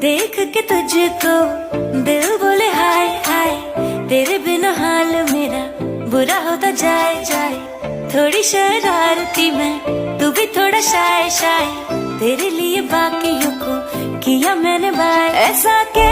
देख के तुझको दिल बोले हाय हाय, तेरे बिना हाल मेरा बुरा होता जाए जाए। थोड़ी शरारती मैं, तू भी थोड़ा शाय शाय, तेरे लिए बाकियों को किया मैंने बाय। ऐसा के